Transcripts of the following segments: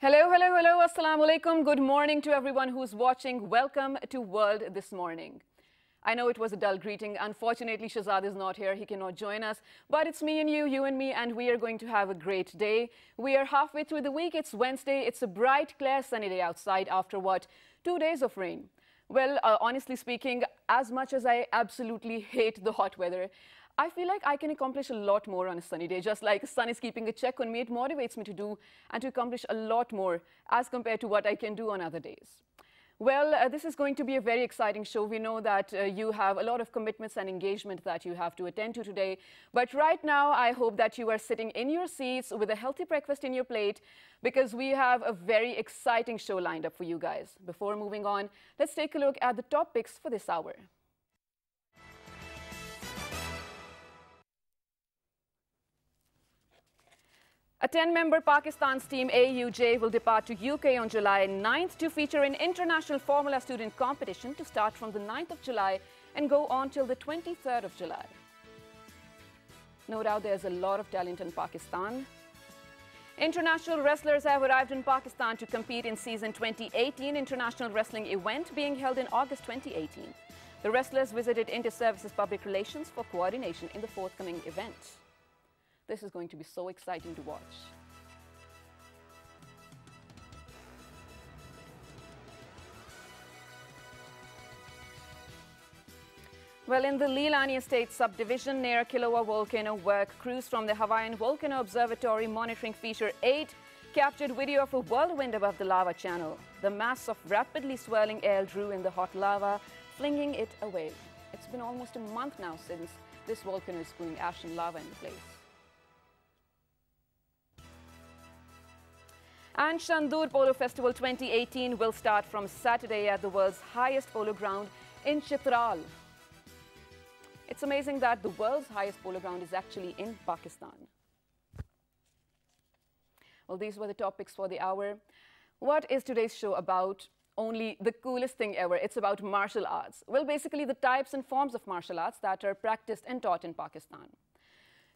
Hello, hello, hello. Assalamu alaikum. Good morning to everyone who's watching. Welcome to World This Morning. I know it was a dull greeting. Unfortunately, Shahzad is not here. He cannot join us. But it's me and you and me, and we are going to have a great day. We are halfway through the week. It's Wednesday. It's a bright, clear, sunny day outside after what? 2 days of rain. Well, honestly speaking, as much as I absolutely hate the hot weather, I feel like I can accomplish a lot more on a sunny day. Just like the sun is keeping a check on me, it motivates me to do and to accomplish a lot more as compared to what I can do on other days. Well, this is going to be a very exciting show. We know that you have a lot of commitments and engagement that you have to attend to today. But right now, I hope that you are sitting in your seats with a healthy breakfast in your plate, because we have a very exciting show lined up for you guys. Before moving on, let's take a look at the top picks for this hour. A 10-member Pakistan's team AUJ will depart to UK on July 9th to feature an international Formula student competition to start from the 9th of July and go on till the 23rd of July. No doubt there's a lot of talent in Pakistan. International wrestlers have arrived in Pakistan to compete in season 2018 international wrestling event being held in August 2018. The wrestlers visited Inter-Services Public Relations for coordination in the forthcoming event. This is going to be so exciting to watch. Well, in the Leilani Estate subdivision near Kilauea volcano, work crews from the Hawaiian Volcano Observatory monitoring feature 8 captured video of a whirlwind above the lava channel. The mass of rapidly swirling air drew in the hot lava, flinging it away. It's been almost a month now since this volcano is spewing ash and lava in place. And Shandur Polo Festival 2018 will start from Saturday at the world's highest polo ground in Chitral. It's amazing that the world's highest polo ground is actually in Pakistan. Well, these were the topics for the hour. What is today's show about? Only the coolest thing ever. It's about martial arts. Well, basically the types and forms of martial arts that are practiced and taught in Pakistan.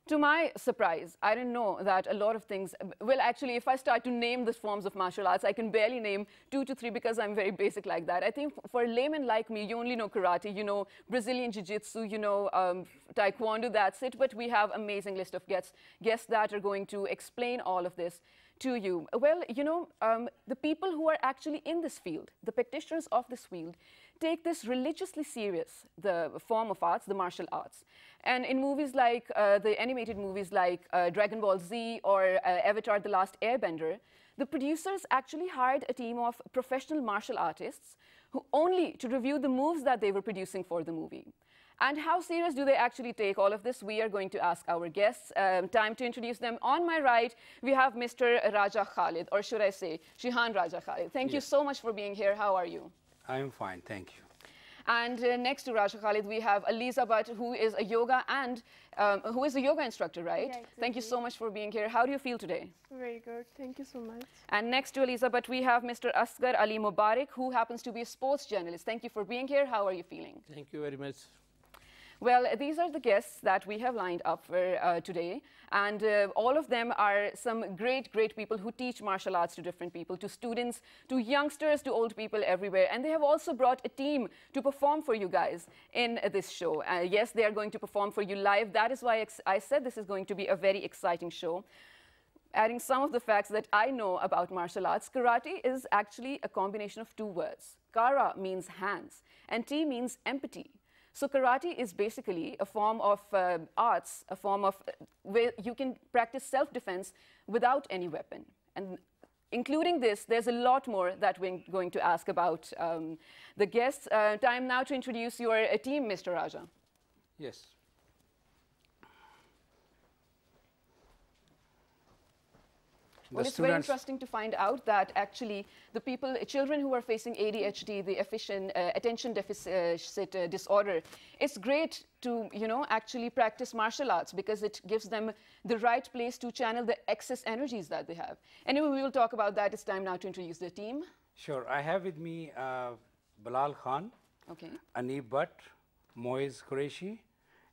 To my surprise, I didn't know that a lot of things, well, actually, if I start to name the forms of martial arts, I can barely name 2 to 3 because I'm very basic like that. I think for a layman like me, you only know karate, you know Brazilian jiu-jitsu, you know taekwondo, that's it. But we have amazing list of guests that are going to explain all of this to you. Well, you know, the people who are actually in this field, the practitioners of this field, take this religiously serious, the form of arts, the martial arts. And in movies like, the animated movies like Dragon Ball Z or Avatar: The Last Airbender, the producers actually hired a team of professional martial artists who only to review the moves that they were producing for the movie. And how serious do they actually take all of this? We are going to ask our guests. Time to introduce them. On my right, we have Mr. Raja Khalid, or should I say, Shihan Raja Khalid. Thank you so much for being here. How are you? I am fine, thank you. And next to Raja Khalid, we have Aliza Bhatt, who is a yoga and who is a yoga instructor, right? Yeah, exactly. Thank you so much for being here. How do you feel today? Very good. Thank you so much. And next to Aliza Bhatt, we have Mr. Asghar Ali Mubarak, who happens to be a sports journalist. Thank you for being here. How are you feeling? Thank you very much. Well, these are the guests that we have lined up for today, and all of them are some great people who teach martial arts to different people, to students, to youngsters, to old people everywhere. And they have also brought a team to perform for you guys in this show. Yes, they are going to perform for you live. That is why I said this is going to be a very exciting show. Adding some of the facts that I know about martial arts, karate is actually a combination of 2 words. Kara means hands, and T means empty. So karate is basically a form of arts, a form of where you can practice self-defense without any weapon. And including this, there's a lot more that we're going to ask about the guests. Time now to introduce your team, Mr. Raja. Yes. Well, it's very interesting to find out that actually the children who are facing ADHD, the attention deficit disorder, it's great to, you know, actually practice martial arts because it gives them the right place to channel the excess energies that they have. Anyway, we will talk about that. It's time now to introduce the team. Sure. I have with me Bilal Khan, Anib Bhatt, Moiz Qureshi,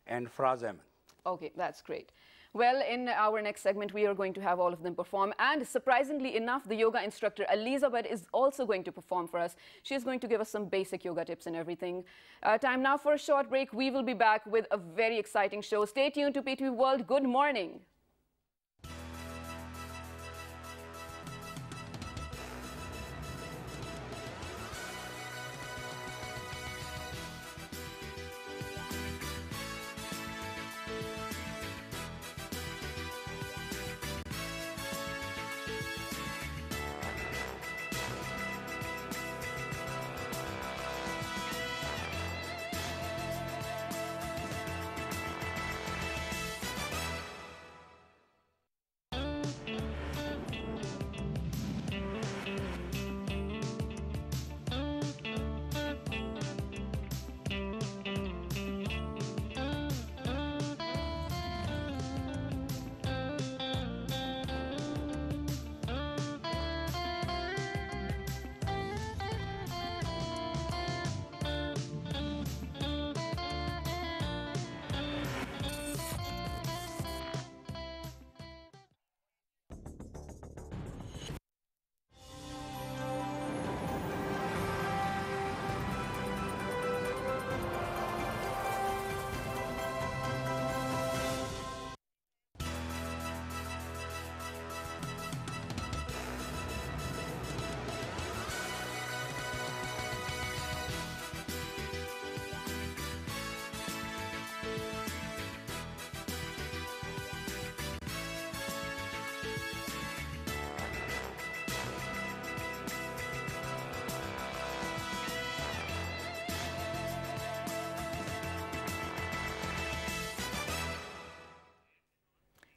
and Fraz Ahmed. Okay, that's great. Well, in our next segment, we are going to have all of them perform. And surprisingly enough, the yoga instructor, Elizabeth, is also going to perform for us. She is going to give us some basic yoga tips and everything. Time now for a short break. We will be back with a very exciting show. Stay tuned to PTV World. Good morning.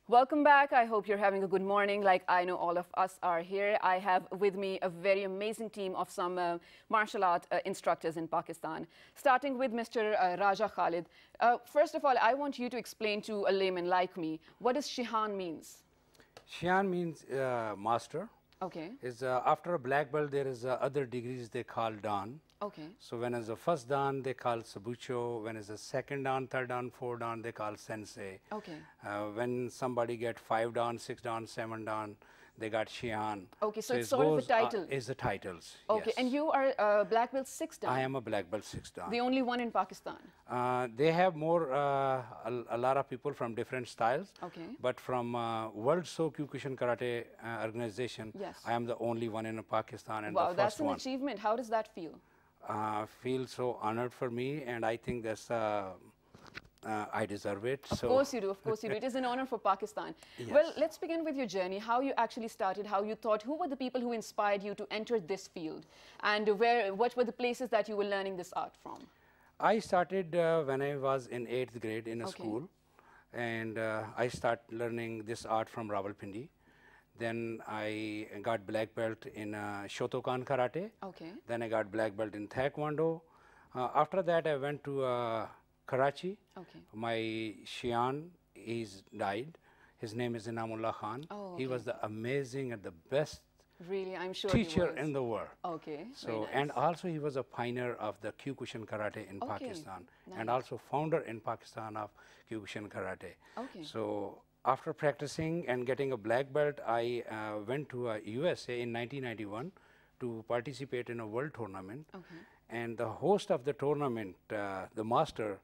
Welcome back. I hope you're having a good morning like I know all of us are here. I have with me a very amazing team of some martial art instructors in Pakistan, starting with Mr. Raja Khalid. First of all, I want you to explain to a layman like me, what does Shihan means? Shihan means master. Okay. Is after a black belt, there is other degrees they call Dan. Okay. So when is the first Dan, they call Sabucho. When is the second Dan, third Dan, fourth Dan, they call Sensei. Okay. When somebody get 5 Dan, 6 Dan, 7 Dan, they got Shihan. Okay, so it's sort of a title. Is the titles. Okay, yes. and you are black belt 6 Dan. I am a black belt 6 Dan. The only one in Pakistan. They have more, a lot of people from different styles. Okay. But from World Kyokushin Karate organization, Yes. I am the only one in Pakistan and Wow, the that's first an one. achievement. How does that feel? Feel so honored for me, and I think that's I deserve it. Of course you do, of course you do. It is an honor for Pakistan. Yes. Well, let's begin with your journey, how you actually started, how you thought, who were the people who inspired you to enter this field, and what were the places that you were learning this art from? I started when I was in 8th grade in a school, and I started learning this art from Rawalpindi. Then I got black belt in Shotokan Karate. Okay. Then I got black belt in Taekwondo. After that, I went to Karachi. Okay. My Shian, he's died. His name is Inamullah Khan. Oh, He was the amazing and the best Really, I'm sure teacher he was. in the world. Okay. So, very nice. and also he was a pioneer of the Kyokushin Karate in Pakistan, and nice. also founder in Pakistan of Kyokushin Karate. Okay. So after practicing and getting a black belt, I went to USA in 1991 to participate in a world tournament. Okay. And the host of the tournament, the master,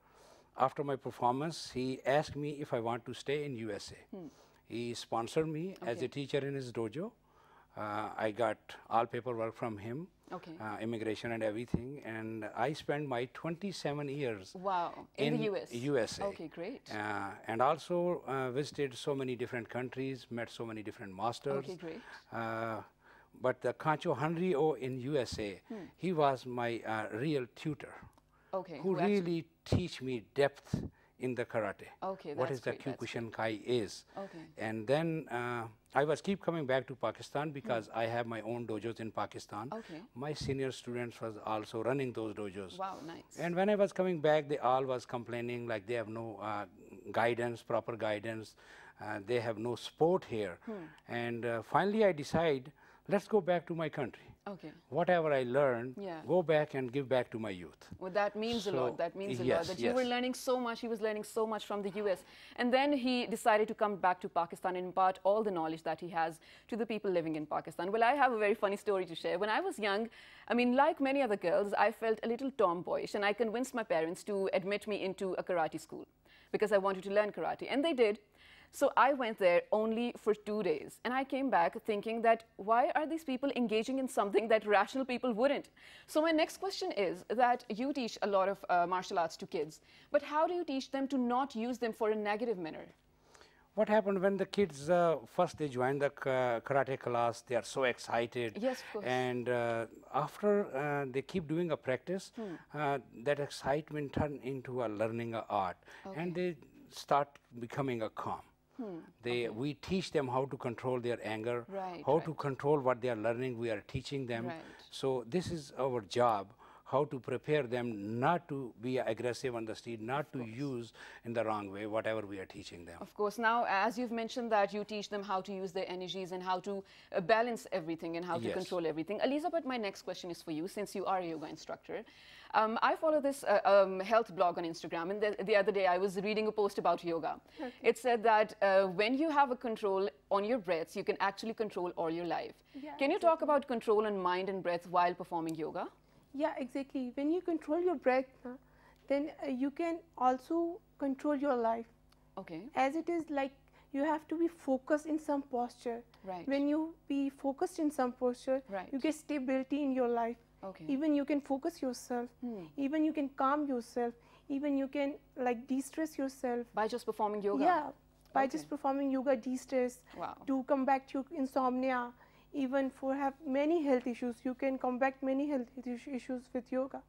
after my performance, he asked me if I want to stay in USA. He sponsored me as a teacher in his dojo. I got all paperwork from him, immigration and everything, and I spent my 27 years Wow, in the US. USA. Okay, great. And also visited so many different countries, met so many different masters. Okay, great. But the Kancho Hanryo in USA, he was my real tutor, Okay. who really teach me depth in the karate. Okay, what that's is the great, that's Kyokushin Kai is. Okay. And then I was keep coming back to Pakistan because I have my own dojos in Pakistan. Okay. My senior students was also running those dojos. Wow, nice. And when I was coming back, they all was complaining like they have no guidance, proper guidance. They have no sport here. And finally I decide, let's go back to my country. Okay. Whatever I learned, Yeah. go back and give back to my youth. Well, that means a So, lot. That means a lot. yes, That you were yes. learning so much. He was learning so much from the US. And then he decided to come back to Pakistan and impart all the knowledge that he has to the people living in Pakistan. Well, I have a very funny story to share. When I was young, I mean, like many other girls, I felt a little tomboyish. And I convinced my parents to admit me into a karate school because I wanted to learn karate. And they did. So I went there only for 2 days, and I came back thinking that why are these people engaging in something that rational people wouldn't? So my next question is that you teach a lot of martial arts to kids, but how do you teach them to not use them for a negative manner? What happened when the kids first they join the karate class? They are so excited. Yes, of course. And after they keep doing a practice, that excitement turn into a learning a art, and they start becoming a calm. We teach them how to control their anger, Right, how right. to control what they are learning. We are teaching them. Right. So this is our job, how to prepare them not to be aggressive on the street, not to use in the wrong way whatever we are teaching them. Of course. Now, as you've mentioned that you teach them how to use their energies and how to balance everything and how to Yes. control everything. Elizabeth, my next question is for you, since you are a yoga instructor. I follow this health blog on Instagram, and the other day I was reading a post about yoga. Okay. It said that when you have a control on your breaths, you can actually control all your life. Yeah, Can you talk about control on mind and breath while performing yoga? Yeah, exactly. When you control your breath, then you can also control your life. Okay. As it is like you have to be focused in some posture. Right. When you be focused in some posture, Right. you get stability in your life. Okay. Even you can focus yourself. Even you can calm yourself. Even you can like de-stress yourself. By just performing yoga? Yeah, by Okay. just performing yoga, de-stress, Wow. to combat your insomnia, even for have many health issues, you can combat many health issues with yoga.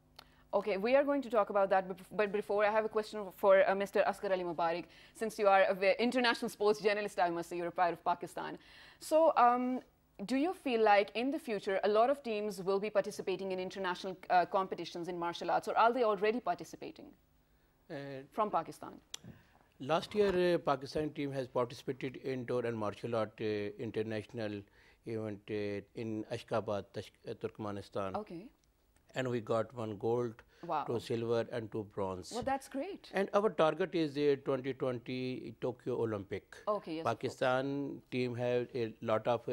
Okay, we are going to talk about that, but before I have a question for Mr. Asghar Ali Mubarak, since you are an international sports journalist, I must say you're a pride of Pakistan. So, do you feel like in the future a lot of teams will be participating in international competitions in martial arts, or are they already participating from Pakistan? Last year, Pakistan team has participated in indoor and martial art international event in Ashgabat, Turkmenistan. Okay. And we got 1 gold, Wow. 2 silver and 2 bronze. Well, that's great. And our target is 2020 Tokyo Olympic. Okay, yes, of course. Pakistan team have a lot of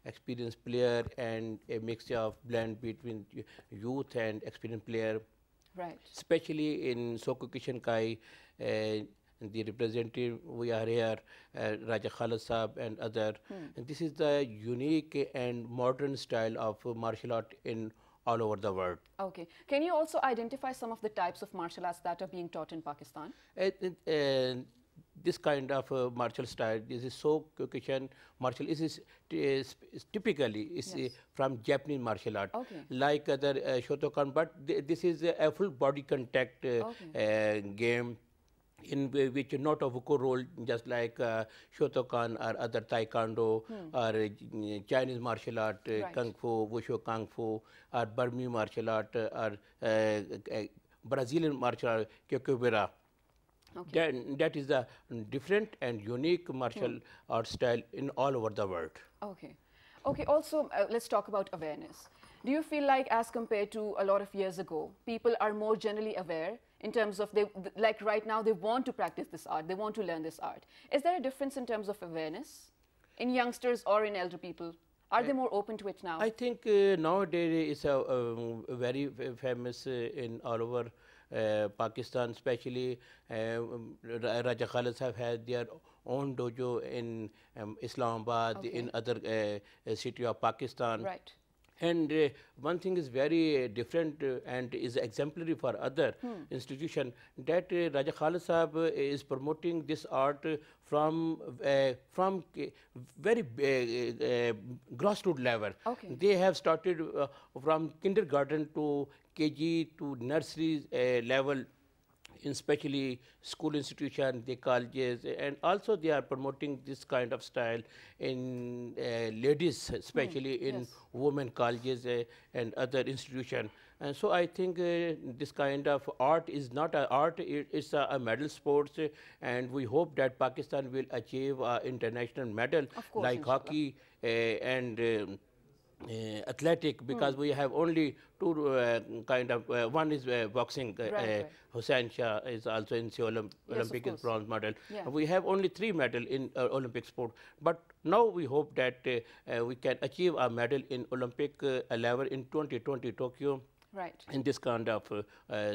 experienced player and a mixture of blend between youth and experienced player. Right. Especially in Soku Kai, the representative we are here, Raja Khalid Saab and other. And this is the unique and modern style of martial art in all over the world. Okay. Can you also identify some of the types of martial arts that are being taught in Pakistan? This kind of martial style, this is Kyokushin martial, is typically Yes. from Japanese martial art, Okay. like other Shotokan, but this is a full body contact game in which not a vocal role, just like Shotokan or other Taekwondo or Chinese martial art, Right. Kung Fu, Wushu Kung Fu, or Burmese martial art, or Brazilian martial art, Kyokuwera. Okay. That is the different and unique martial art style in all over the world. Okay. Okay, also, let's talk about awareness. Do you feel like as compared to a lot of years ago, people are more generally aware in terms of, like right now, they want to practice this art, they want to learn this art. Is there a difference in terms of awareness in youngsters or in elder people? Are they more open to it now? I think nowadays it's very famous in all over Pakistan, especially Raja Khalid Sahib has their own dojo in Islamabad, Okay. in other city of Pakistan. Right. And one thing is very different and is exemplary for other institution, that Raja Khalid Sahib is promoting this art from very grassroots level. Okay. They have started from kindergarten to KG to nursery level, in especially school institution, the colleges, and also they are promoting this kind of style in ladies, especially in yes. women colleges and other institution. And so I think this kind of art is not an art, it's a medal sports, and we hope that Pakistan will achieve international medal Of course, like inshallah. hockey and athletic, because we have only two kind of, one is boxing, Right. Hussain Shah is also in Seoul Olympic is course. bronze medal. Yeah. We have only 3 medal in Olympic sport, but now we hope that we can achieve a medal in Olympic level in 2020 Tokyo Right. in this kind of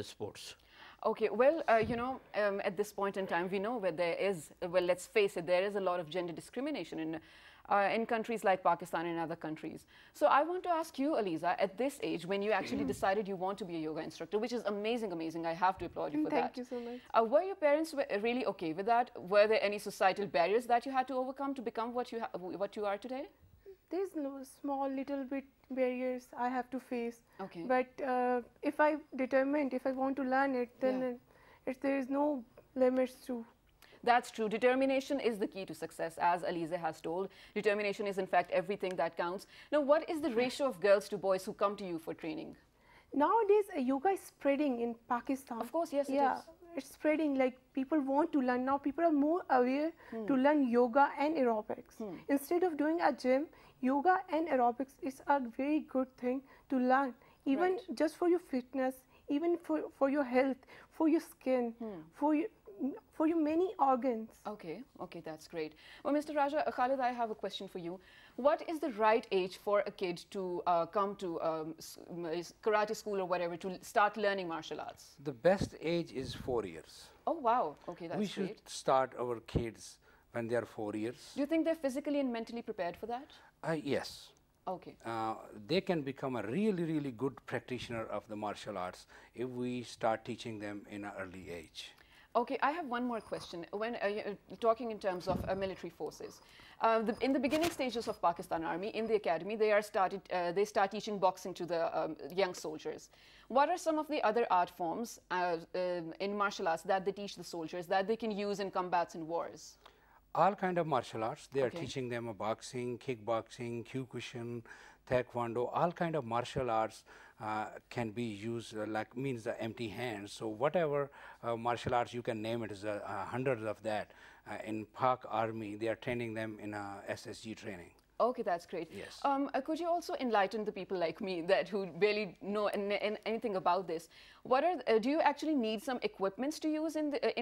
sports. Okay, well, at this point in time, we know where there is, well, let's face it, there is a lot of gender discrimination in countries like Pakistan and other countries. So I want to ask you, Aliza, at this age, when you actually decided you want to be a yoga instructor, which is amazing, amazing, I have to applaud you for that. Thank you so much. Were your parents really okay with that? Were there any societal barriers that you had to overcome to become what you are today? There's no small little bit barriers I have to face. Okay. But if I determined, if I want to learn it, then there is no limits to. That's true. Determination is the key to success, as Aliza has told. Determination is, in fact, everything that counts. Now, what is the ratio of girls to boys who come to you for training? Nowadays, yoga is spreading in Pakistan. Of course, yes, it yeah, is. it's spreading. Like people want to learn now. People are more aware to learn yoga and aerobics. Instead of doing a gym, yoga and aerobics is a very good thing to learn. Even just for your fitness, even for your health, for your skin, for your many organs. Okay, okay, that's great. Well, Mr. Raja, Khalid, I have a question for you. What is the right age for a kid to come to karate school or whatever to start learning martial arts? The best age is 4 years. Oh, wow. Okay, that's We great. should start our kids when they are 4 years. Do you think they're physically and mentally prepared for that? Yes. Okay. They can become a really, really good practitioner of the martial arts if we start teaching them in an early age. Okay, I have one more question. When talking in terms of military forces, in the beginning stages of Pakistan Army, in the academy, they start teaching boxing to the young soldiers. What are some of the other art forms in martial arts that they teach the soldiers that they can use in combats and wars? All kind of martial arts. They are teaching them boxing, kickboxing, kyokushin, taekwondo. All kind of martial arts can be used like means the empty hands. So whatever martial arts you can name it, is hundreds of that. In Pak Army, they are training them in SSG training. Okay, that's great. Yes. Could you also enlighten the people like me who barely know anything about this? What are do you actually need some equipments to use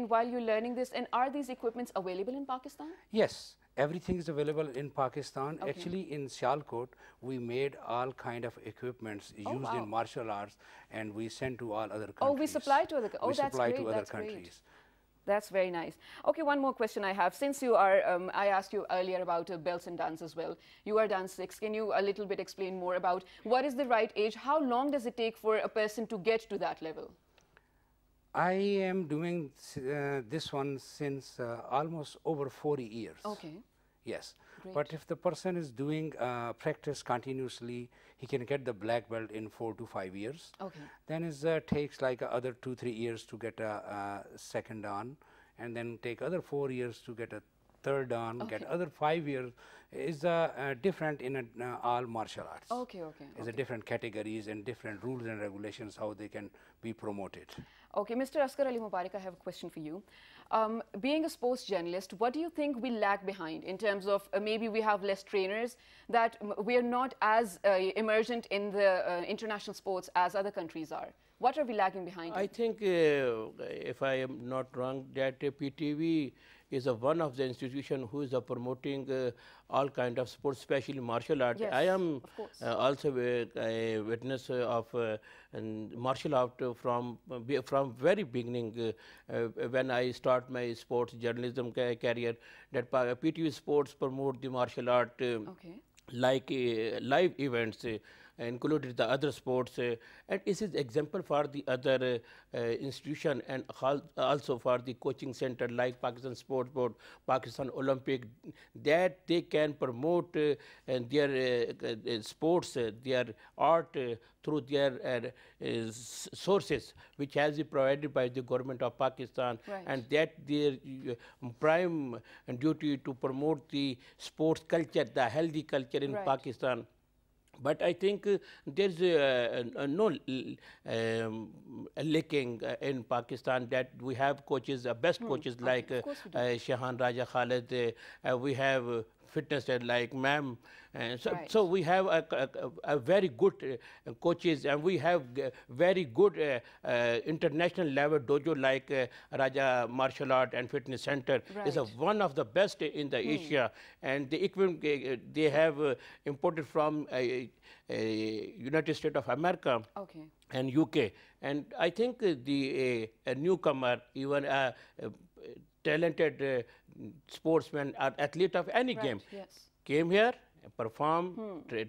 while you're learning this? And are these equipments available in Pakistan? Yes, everything is available in Pakistan. Okay. Actually, in Sialkot, we made all kind of equipments used in martial arts, and we sent to all other countries. Oh, we supply to other. We Oh, that's supply great. to other That's great. countries. That's very nice. Okay, one more question I have. Since you are, I asked you earlier about belts and dance as well. You are dance 6. Can you a little bit explain more about what is the right age? How long does it take for a person to get to that level? I am doing this one since almost over 40 years. Okay. Yes. Great. But if the person is doing practice continuously, he can get the black belt in 4 to 5 years. Okay. Then it takes like other 2-3 years to get a second dan, and then take other 4 years to get a third dan, get other 5 years. Is different in all martial arts. Okay, okay. Is a different categories and different rules and regulations how they can be promoted. Okay, Mr. Asghar Ali Mubarak, I have a question for you. Being a sports journalist, what do you think we lag behind in terms of maybe we have less trainers, that we are not as emergent in the international sports as other countries are? What are we lagging behind? I think, if I am not wrong, that PTV is one of the institution who is promoting all kind of sports, especially martial art. Yes, I am of course. also a witness of martial art from very beginning when I start my sports journalism career. That PTV Sports promote the martial art Okay. like live events. Included the other sports, and this is example for the other institution, and also for the coaching center like Pakistan Sports Board, Pakistan Olympic, that they can promote their sports, their art through their sources, which has been provided by the government of Pakistan, Right. and that their prime duty to promote the sports culture, the healthy culture in Right. Pakistan. But I think there's no lacking in Pakistan, that we have coaches, best coaches like of course we do. Shahan Raja Khalid. We have fitness like ma'am. And so, Right. so we have a very good coaches, and we have very good international level dojo like Raja Martial Art and Fitness Center. Is Right. one of the best in the Asia, and the equipment they have imported from United States of America Okay. and UK. And I think the a newcomer, even a talented sportsman or athlete of any Right. game, Yes. came here, performed,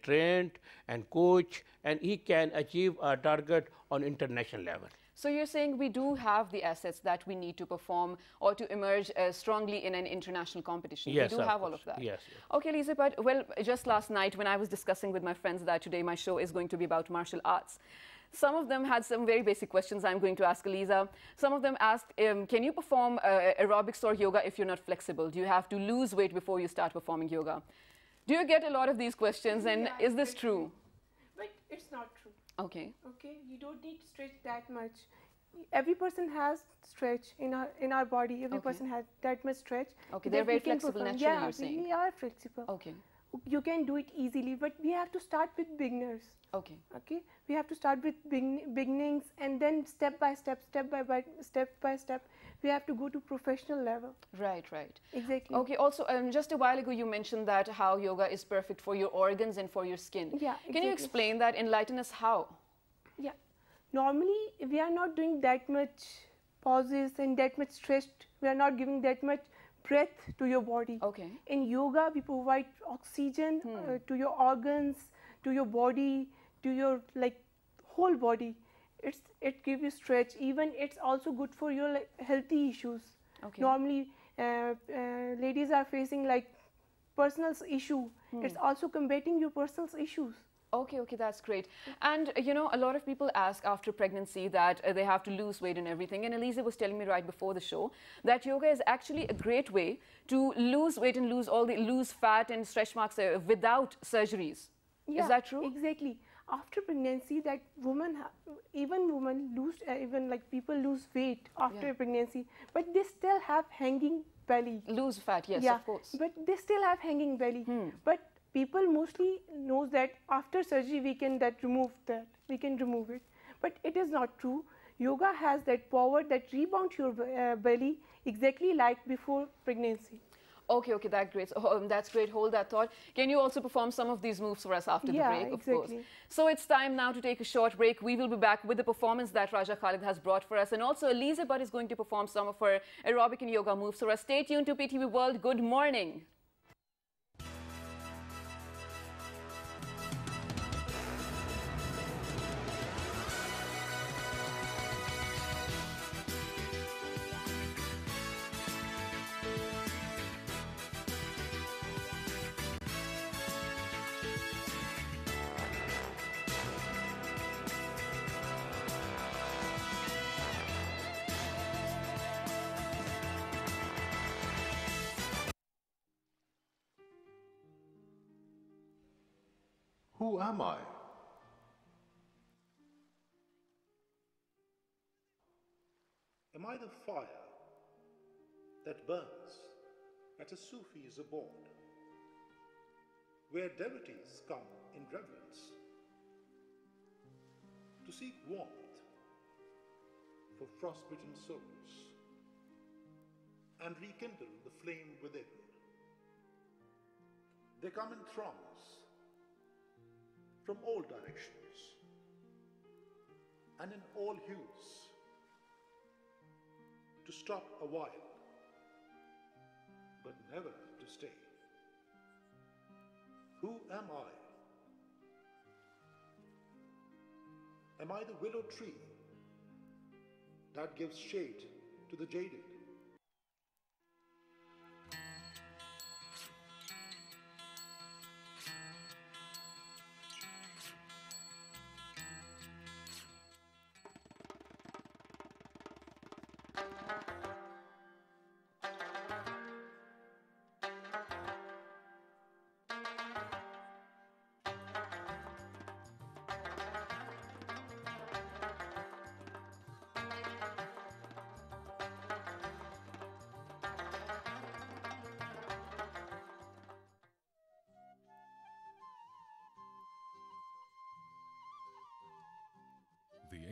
trained, and coached, and he can achieve a target on international level. So you're saying we do have the assets that we need to perform or to emerge strongly in an international competition. Yes, we do of have all course. of that. Yes, yes. Okay, Lisa, but well, just last night when I was discussing with my friends that today my show is going to be about martial arts, some of them had some very basic questions I'm going to ask Eliza. Some of them asked, can you perform aerobics or yoga if you're not flexible? Do you have to lose weight before you start performing yoga? Do you get a lot of these questions, and Yeah, is this true? But it's not true. Okay. Okay, you don't need to stretch that much. Every person has stretch in our body. Every Okay. person has that much stretch. Okay, that they're we very can flexible perform. naturally, Yeah, you're saying. we are flexible. Okay. You can do it easily, but we have to start with beginners. Okay. Okay, we have to start with beginnings, and then step by step, we have to go to professional level. Right, right. Exactly. Okay, also, just a while ago you mentioned that how yoga is perfect for your organs and for your skin. Yeah, Can you exactly. explain that? Enlighten us how? Yeah. Normally, we are not doing that much pauses and that much stretch. We are not giving that much breath to your body. Okay. In yoga, we provide oxygen to your organs, to your body, to your whole body. It gives you stretch. Even it's also good for your healthy issues. Okay. Normally, ladies are facing personal issue. It's also combating your personal issues. Okay, okay, that's great. And you know, a lot of people ask after pregnancy that they have to lose weight and everything. And Eliza was telling me right before the show that yoga is actually a great way to lose weight and lose fat and stretch marks without surgeries. Yeah, Is that true? Exactly. After pregnancy, that women lose, people lose weight after Yeah. pregnancy, but they still have hanging belly. Lose fat, yes, Yeah, of course. but they still have hanging belly. But people mostly knows that after surgery we can remove it. But it is not true. Yoga has that power that rebounds your belly exactly like before pregnancy. Okay, okay, that's great. That's great. Hold that thought. Can you also perform some of these moves for us after the break? Of course. Exactly. So it's time now to take a short break. We will be back with the performance that Raja Khalid has brought for us. And also Eliza Butt is going to perform some of her aerobic and yoga moves for us. Stay tuned to PTV World. Good morning. Who am I? Am I the fire that burns at a Sufi's abode, where devotees come in reverence to seek warmth for frostbitten souls and rekindle the flame within? They come in throngs from all directions and in all hues to stop a while, but never to stay. Who am I? Am I the willow tree that gives shade to the jaded?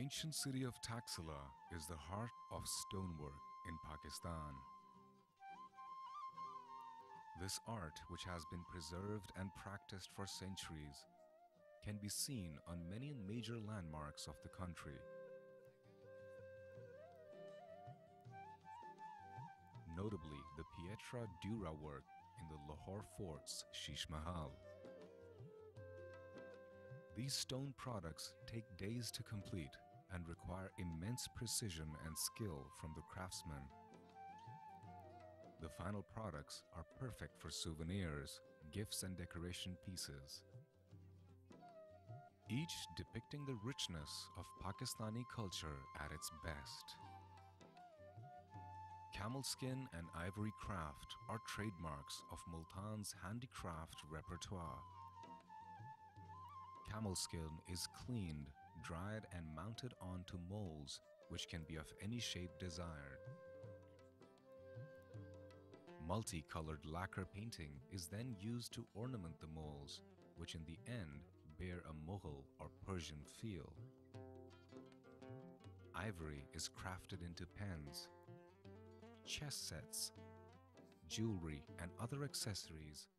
ancient city of Taxila is the heart of stonework in Pakistan. This art, which has been preserved and practiced for centuries, can be seen on many major landmarks of the country. Notably, the Pietra Dura work in the Lahore Fort's Sheesh Mahal. These stone products take days to complete and require immense precision and skill from the craftsmen. The final products are perfect for souvenirs, gifts and decoration pieces, each depicting the richness of Pakistani culture at its best. Camel skin and ivory craft are trademarks of Multan's handicraft repertoire. Camel skin is cleaned, dried and mounted onto molds which can be of any shape desired. Multicolored lacquer painting is then used to ornament the molds, which in the end bear a Mughal or Persian feel. Ivory is crafted into pens, chess sets, jewelry and other accessories.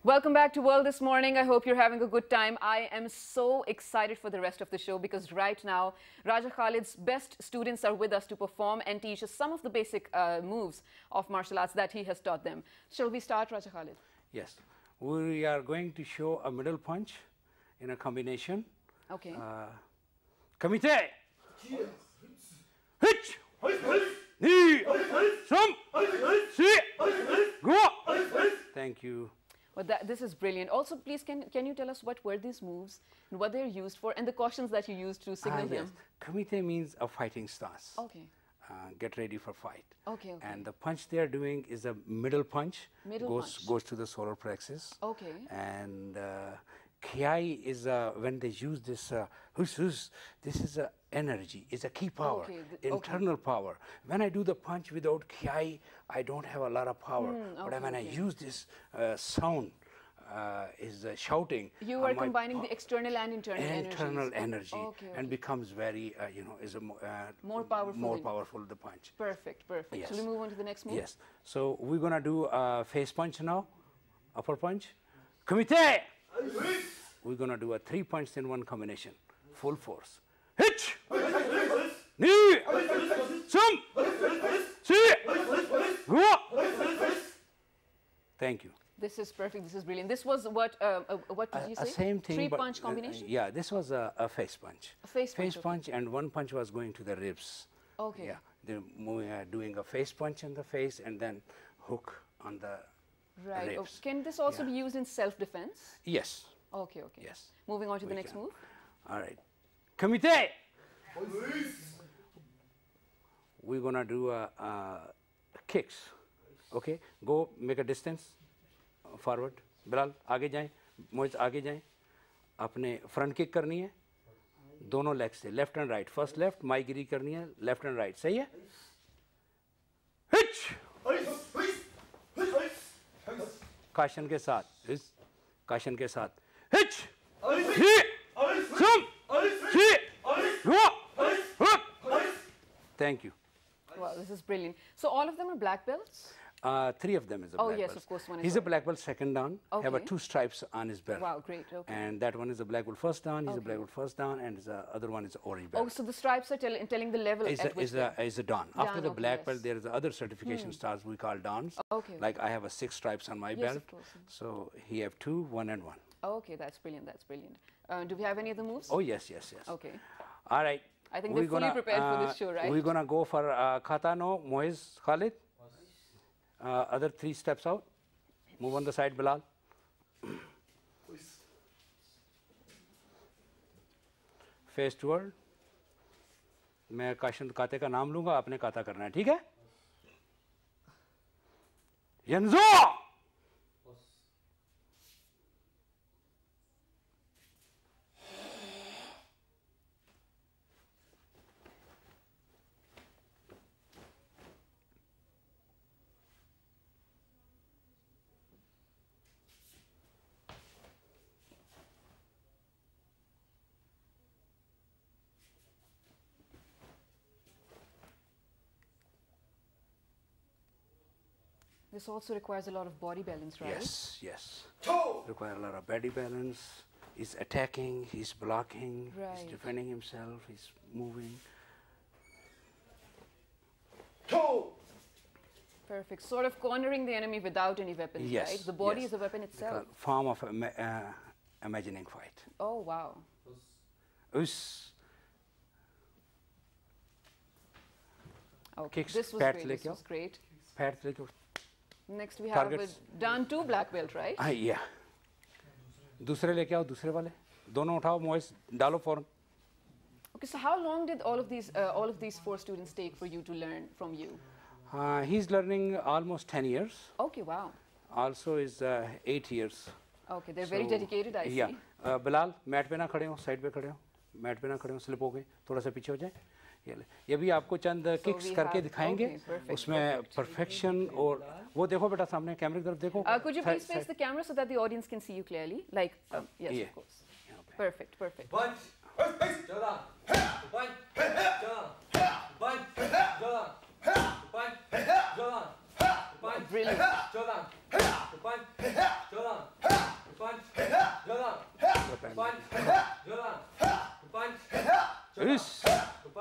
Welcome back to World This Morning. I hope you're having a good time. I am so excited for the rest of the show because right now, Raja Khalid's best students are with us to perform and teach us some of the basic moves of martial arts that he has taught them. Shall we start, Raja Khalid? Yes. We are going to show a middle punch in a combination. Okay. Kamite! Hitch! Knee! Some! See! Go! Thank you. Well, this is brilliant. Also, please, can you tell us what were these moves and what they're used for and the cautions that you used to signal them? Kamite means a fighting stance. Okay. Get ready for fight. Okay, okay. And the punch they are doing is a middle punch. Middle punch. Goes to the solar plexus. Okay. And Kiai is when they use this this is a energy, it's a key power, Okay, internal power. When I do the punch without Kiai, I don't have a lot of power. But when I use this sound, is shouting. You are combining the external and internal energies. Internal energy, Okay, and okay. becomes very, is a More powerful more than- powerful the punch. Perfect, perfect. Yes. Shall we move on to the next move? Yes. So we're gonna do a face punch now, upper punch. Kumite! We're gonna do a 3 punch in one combination, full force. Hit! Knee! Some! See! Go! Thank you. This is perfect. This is brilliant. This was what did you say? Same thing. Three but, punch combination? Yeah, this was a face punch. A face punch, okay. punch, and one punch was going to the ribs. Okay. Yeah, they're doing a face punch in the face and then hook on the Right. ribs. Okay. Can this also be used in self-defense? Yes. Okay, okay. Yes. Moving on to the We next can. move. All right. Kamite! We're gonna do kicks. Okay. Go make a distance forward. Bilal, आगे जाएं. मोइज आगे जाएं. अपने front kick करनी है. दोनों leg से left and right. First left माइगिरी करनी है. Left and right. सही है? हिच! काशन के साथ. काशन के साथ. हिच! ही! Some! See! Go! Hook! Thank you. Wow, this is brilliant. So all of them are black belts? 3 of them is a Oh, black yes, belt. of course, one is He's a white. black belt second dan. Have a Okay. 2 stripes on his belt. Wow, great. Okay. And that one is a black belt first dan. He's a Okay. black belt first dan, and the other one is orange belt. Oh, so the stripes are telling the level is at which they're- a dan. After Dan, the okay, black belt, yes. there is other certification stars we call dans. Okay. Like I have a 6 stripes on my Yes, belt. of course. So he have 2, 1 and 1. Oh, okay, that's brilliant. That's brilliant. Do we have any other moves? Oh yes, yes, yes. Okay. All right. I think We're they're fully prepared for this show, right? We're gonna go for kata no, Moiz, Khalid. Other 3 steps out. Move on the side, Bilal. Face toward. मैं काते का नाम लूंगा, आपने काता करना है, ठीक है? यंजो. This also requires a lot of body balance, right? Yes, yes. Require a lot of body balance. He's attacking, he's blocking, he's defending himself, he's moving. Perfect. Sort of cornering the enemy without any weapons, Yes, right? The body yes. is a weapon itself. Form of imagining fight. Oh, wow. Us. Okay, Kicks, this was pats great. like This was great. Pats like Next we have a Targets. Dan 2 black belt, right? Yeah. दूसरे लेके आओ, दूसरे वाले. दोनों उठाओ, moist डालो form. Okay, so how long did all of these 4 students take for you to learn from you? He's learning almost 10 years. Okay, wow. Also is 8 years. Okay, they're very dedicated, I yeah. see. Bilal mat पे ना खड़े हो, side पे खड़े हो, mat पे ना खड़े हो, स्लिप हो गए, थोड़ा सा पीछे हो जाए. ये भी आपको चंद किक्स करके दिखाएंगे. उसमें परफेक्शन और वो देखो बेटा सामने कैमरे की तरफ देखो. Could you please face the camera so that the audience can see you clearly? Like, yes, Yeah. of course. Perfect, perfect. Bunch. Bunch. Bunch. Brilliant. Yes.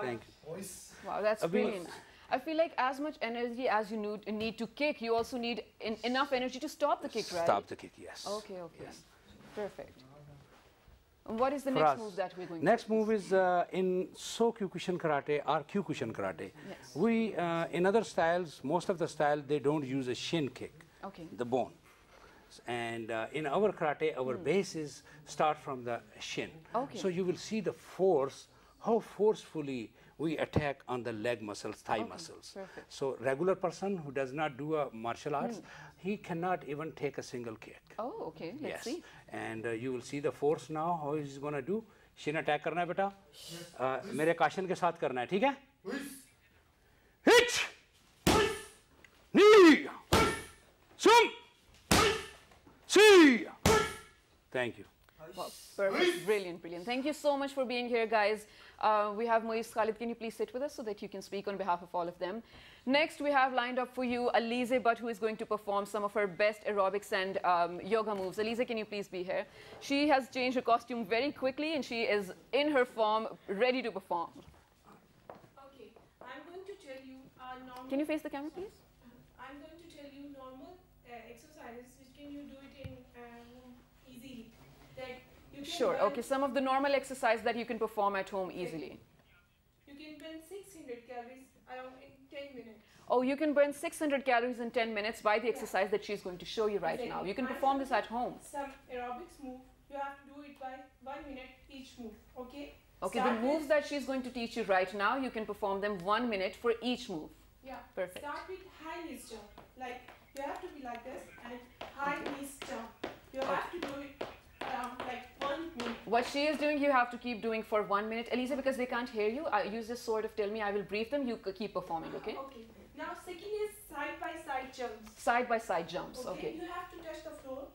Thank you. Wow, that's brilliant. I feel like as much energy as you need to kick, you also need enough energy to stop the kick, right? Stop the kick, yes. Okay, okay. Yes. Perfect. And what is the next move that we're going next to do? move is in So Kyokushin Karate or Kyokushin Karate. Yes. We, in other styles, most of the style, they don't use a shin kick, the bone. And in our karate, our bases start from the shin. Okay. So you will see the force, how forcefully we attack on the leg muscles, thigh muscles. Perfect. So regular person who does not do a martial arts, he cannot even take a single kick. Oh, okay. Let's see. And you will see the force now, how he's going to do. Shin attack करना है बेटा. मेरे caution के साथ करना है, ठीक है? Hit! Knee! Swim! See! Thank you. Wow, perfect. Brilliant, brilliant. Thank you so much for being here, guys. We have Moise Khalid. Can you please sit with us so that you can speak on behalf of all of them? Next, we have lined up for you Alize Butt, who is going to perform some of her best aerobics and yoga moves. Alize, can you please be here? She has changed her costume very quickly, and she is in her form, ready to perform. Okay, I'm going to tell you normal. Can you face the camera, please? I'm going to tell you normal exercises which can you do it in easily. Like you can Sure. burn, Okay, some of the normal exercise that you can perform at home easily. You can burn 600 calories around in 10 minutes. Oh, you can burn 600 calories in 10 minutes by the exercise that she's going to show you right now. You can perform this at home. Some aerobics move, you have to do it by 1 minute each move, okay? Okay, Start the moves with- that she's going to teach you right now, you can perform them 1 minute for each move. Yeah. Perfect. Start with high knees jump. Like you have to be like this and high knees jump. You have to do it like 1 minute. What she is doing, you have to keep doing for 1 minute. Elisa, because they can't hear you, you just sort of tell me, I will brief them, you keep performing, okay? Okay. Now second is side by side jumps. Side by side jumps, okay. You have to touch the floor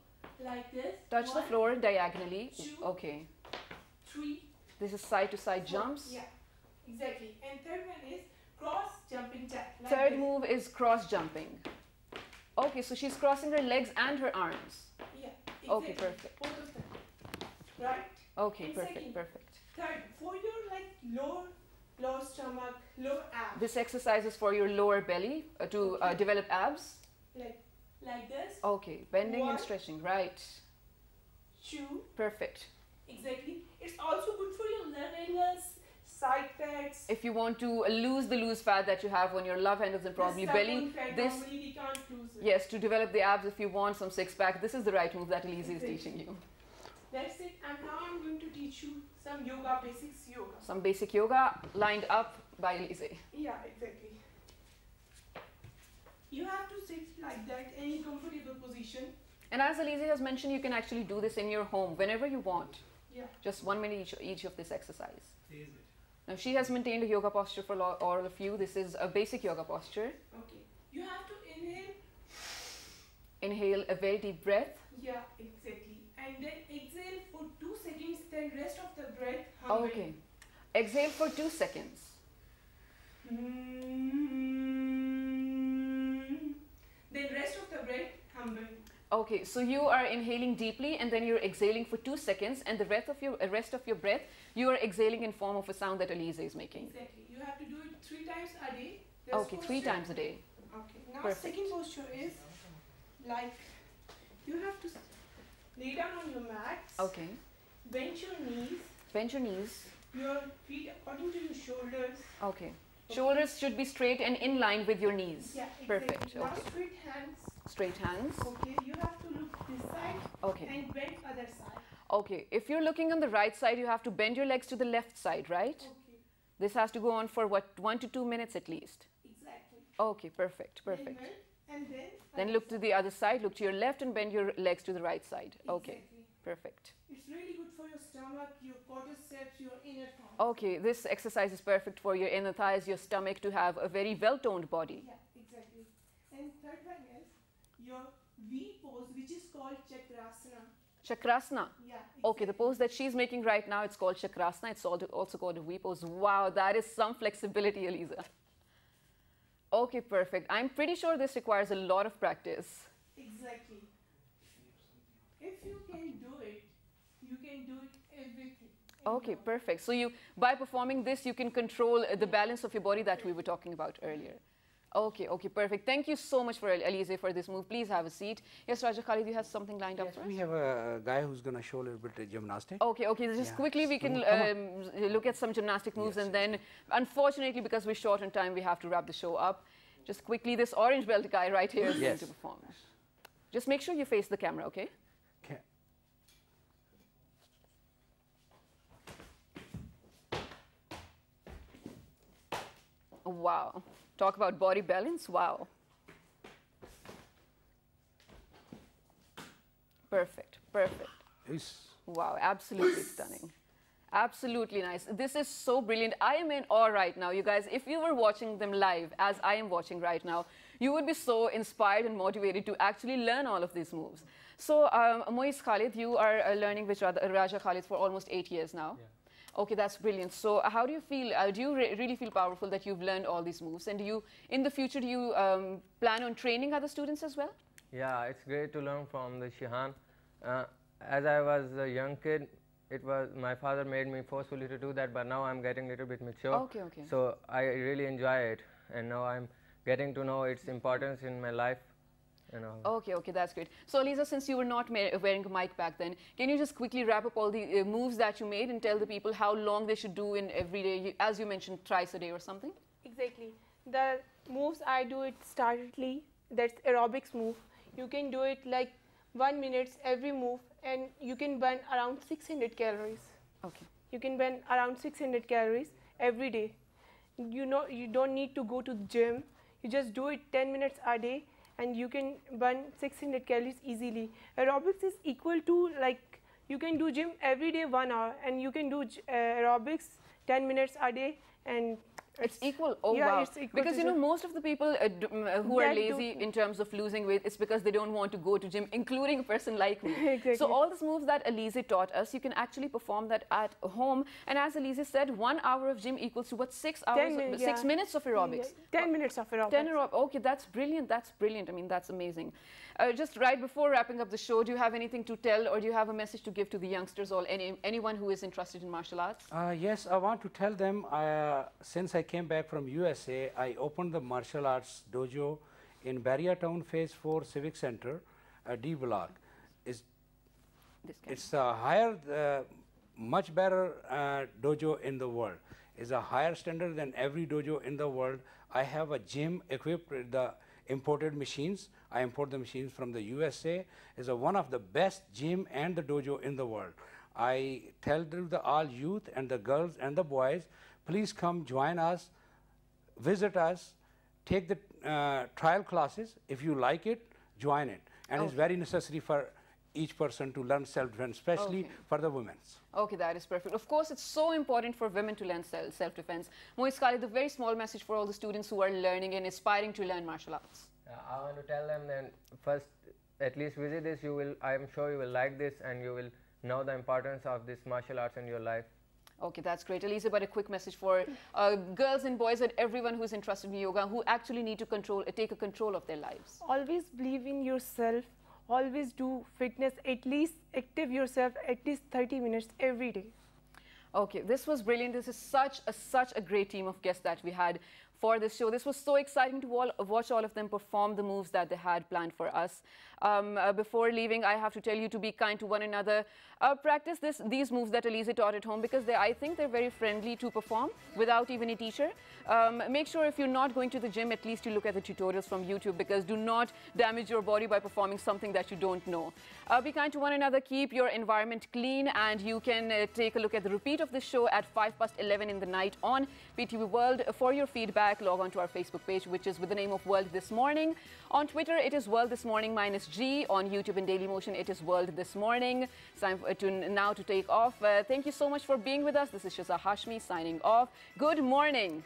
like this. Touch the 1, floor diagonally, 2, okay. 3, This is side to side 4. jumps. Yeah, exactly. And third one is cross jumping jack. Like Third this. move is cross jumping. Okay, so she's crossing her legs and her arms. Yeah. Okay, exactly. perfect. Both of them. Right. Okay, And perfect, second. perfect. Third, for your like lower stomach, lower abs. This exercise is for your lower belly to develop abs. Like this. Okay, bending 1, and stretching, right. 2. Perfect. Exactly. It's also good for your larynx, side fats. If you want to lose the loose fat that you have on your love handles and probably This belly, stubborn fat, this, normally we can't lose it. yes, to develop the abs if you want some six pack, this is the right move that Elise is teaching you. That's it. And now I'm going to teach you some yoga, basics yoga. Some basic yoga lined up by Elise. Yeah, exactly. You have to sit like that, any comfortable position. And as Elise has mentioned, you can actually do this in your home whenever you want. Yeah. Just 1 minute each of this exercise. Now she has maintained a yoga posture for all of you. This is a basic yoga posture. Okay. You have to inhale. Inhale a very deep breath. Yeah, exactly. And then exhale for 2 seconds, then rest of the breath humming. Okay. Exhale for 2 seconds. Then rest of the breath humming. Okay, so you are inhaling deeply and then you're exhaling for 2 seconds, and the rest of your breath you are exhaling in form of a sound that Elise is making. Exactly. You have to do it 3 times a day. Okay, 3 times a day. Okay. Now Perfect. second posture is like you have to lay down on your mat. Okay. Bend your knees. Bend your knees. Your feet according to your shoulders. Okay. Shoulders should be straight and in line with your knees. Yeah, exactly. Perfect. Now Okay. straight hands. Straight hands. Okay. You have to look this side. Okay. And bend other side. Okay. If you're looking on the right side, you have to bend your legs to the left side, right? Okay. This has to go on for what, 1 to 2 minutes at least. Exactly. Okay, perfect, perfect. And Then look to the other side, look to your left and bend your legs to the right side. Okay, Exactly. perfect. It's really good for your stomach, your quadriceps, your inner thighs. Okay, this exercise is perfect for your inner thighs, your stomach, to have a very well-toned body. Yeah, exactly. And third one is your V pose, which is called Chakrasana. Chakrasana. Yeah. Okay, the pose that she's making right now, it's called Chakrasana. It's also called a V pose. Wow, that is some flexibility, Elisa. Okay, perfect. I'm pretty sure this requires a lot of practice. Exactly. If you can do it, you can do it everything. Okay, perfect. So by performing this, you can control the balance of your body that we were talking about earlier. Okay, okay, perfect. Thank you so much for Elise for this move. Please have a seat. Yes, Raja Khalid, you have something lined up for us? We have a guy who's going to show a little bit of gymnastics. Okay, okay. Just Yeah. quickly, we can look at some gymnastic moves, Yes. and then, unfortunately, because we're short on time, we have to wrap the show up. Just quickly, this orange belt guy right here is going Yes. to perform. Just make sure you face the camera, okay? Okay. Wow. Talk about body balance. Wow. Perfect, perfect. He's Wow, absolutely stunning. Absolutely nice. This is so brilliant. I am in awe right now, you guys. If you were watching them live, as I am watching right now, you would be so inspired and motivated to actually learn all of these moves. So, Moiz Khalid, you are learning with Raja Khalid for almost 8 years now. Yeah. Okay, that's brilliant. So, how do you feel? Do you really feel powerful that you've learned all these moves? And do you, in the future, do you plan on training other students as well? Yeah, it's great to learn from the Shihan. As I was a young kid, my father made me forcefully to do that, but now I'm getting a little bit mature. Okay, okay. So I really enjoy it, and now I'm getting to know its importance in my life. Okay, okay, that's great. So, Lisa, since you were not wearing a mic back then, can you just quickly wrap up all the moves that you made and tell the people how long they should do in every day, as you mentioned, thrice a day or something? Exactly. The moves I do it startedly, that's aerobics move. You can do it like 1 minute every move, and you can burn around 600 calories. Okay. You can burn around 600 calories every day. You know, you don't need to go to the gym. You just do it 10 minutes a day, and you can burn 600 calories easily. Aerobics is equal to, like, you can do gym every day 1 hour, and you can do aerobics 10 minutes a day, and It's equal. Oh, yeah, wow. it's equal Because, to you know, gym. most of the people who are That do- lazy in terms of losing weight, it's because they don't want to go to gym, including a person like me. Exactly. So all these moves that Elise taught us, you can actually perform that at home. And as Elise said, 1 hour of gym equals to what, 6 hours, 10 minutes, 6 yeah. minutes of aerobics. Yeah, 10 minutes of aerobics. 10 aerobics. Okay, that's brilliant. That's brilliant. I mean, that's amazing. Just right before wrapping up the show, do you have anything to tell, or do you have a message to give to the youngsters or anyone who is interested in martial arts? Yes, I want to tell them, since I came back from USA, I opened the martial arts dojo in Barriatown Phase 4 Civic Center, D Block. This kind It's a higher, much better dojo in the world. It's a higher standard than every dojo in the world. I have a gym equipped with the imported machines. I import the machines from the USA. It's one of the best gym and the dojo in the world. I tell to the all youth and the girls and the boys, please come join us, visit us, take the trial classes. If you like it, join it. And it's very necessary for each person to learn self-defense, especially for the women. Okay, that is perfect. Of course, it's so important for women to learn self-defense. Moez Khalid, a very small message for all the students who are learning and aspiring to learn martial arts. I want to tell them that first, at least visit this. I'm sure you will like this, and you will know the importance of this martial arts in your life. Okay, that's great. Elisa, but a quick message for girls and boys and everyone who's interested in yoga, who actually need to take control of their lives. Always believe in yourself. Always do fitness, at least active yourself at least 30 minutes every day. Okay, this was brilliant. This is such a great team of guests that we had for this show. This was so exciting to watch all of them perform the moves that they had planned for us. Before leaving, I have to tell you to be kind to one another. Practice these moves that Elisa taught at home, because I think they're very friendly to perform without even a teacher. Make sure if you're not going to the gym, at least you look at the tutorials from YouTube, because do not damage your body by performing something that you don't know. Be kind to one another, keep your environment clean, and you can take a look at the repeat of this show at 11:05 in the night on PTV World. For your feedback, log on to our Facebook page, which is with the name of World This Morning. On Twitter, it is World This Morning -G. On YouTube and Dailymotion, it is World This Morning. It's time now to take off. Thank you so much for being with us. This is Shaza Hashmi signing off. Good morning.